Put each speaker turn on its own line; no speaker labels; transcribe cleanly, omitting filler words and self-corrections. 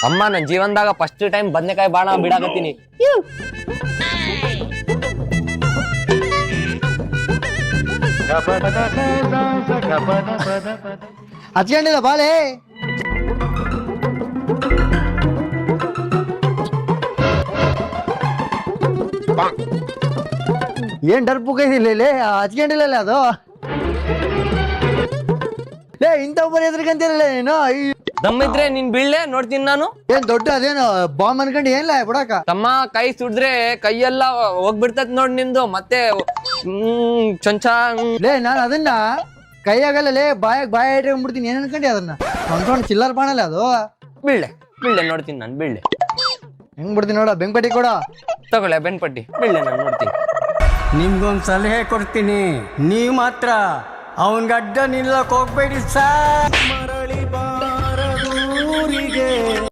ಅಮ್ಮ ನನ್ ಜೀವನದಾಗ ಫಸ್ಟ್ ಟೈಮ್ ಬದನೆಕಾಯಿ ಬಾಣ ಬಿಡಾಕತ್ತೀನಿ.
ಹಚ್ಕೊಂಡಿಲ್ಲ ಬಾಲೆ. ಏನ್ ಡರ್ಪುಕ ಇದಿಲ್ಲ ಹಚ್ಕೊಂಡಿಲ್ಲ ಅದು. ಲೇ ಇಂಥ ಒಬ್ಬರು ಎದ್ರಿಕಂತಿರಲ್ಲ ನೀನು.
ದಮ್ಮಿದ್ರೆ ನೀನ್ ಬೀಳ್ಳೆ ನೋಡ್ತೀನಿ ನಾನು.
ಏನ್ ದೊಡ್ಡ ಅದೇನು ಬಾಂಬ್ ಅನ್ಕೊಂಡು ಏನಿಲ್ಲ ಬಿಡಾಕ.
ತಮ್ಮ ಕೈ ಸುಡ್ರೆ ಕೈಯೆಲ್ಲ ಹೋಗ್ಬಿಡ್ತತ್ ನೋಡ್ ನಿಂದು. ಮತ್ತೆ ಚೊಂಚ.
ಲೇ ನಾನು ಅದನ್ನ ಕೈಯಾಗಲ್ಲ ಲೇ ಬಾಯ ಇಟ್ಕೊಂಡ್ಬಿಡ್ತೀನಿ. ಏನ್ ಅನ್ಕೊಂಡಿ ಅದನ್ನ ಅನ್ಕೊಂಡು ಚಿಲ್ಲರ್ ಬಾಣಲ್ಲ ಅದು.
ಬೀಳ್ಳೆ ನೋಡ್ತೀನಿ ನಾನು. ಬೀಳ್ಳೆ
ಹೆಂಗ್ ಬಿಡ್ತೀನಿ ನೋಡ. ಬೆಂಕಪಟ್ಟಿ ಕೊಡ.
ತಗೊಳ್ಳೆ ಬೆನ್ಪಟ್ಟಿ. ಬೀಳ್ಳೆ ನಾನು ನೋಡ್ತೀನಿ.
ನಿಮ್ಗೊಂದು ಸಲಹೆ ಕೊಡ್ತೀನಿ. ನೀವು ಮಾತ್ರ ಅವನ್ಗಡ್ಡ ನಿಲ್ಲಕ್ ಹೋಗ್ಬೇಡಿ ಸರ್. ಮರಳಿ ಬಾ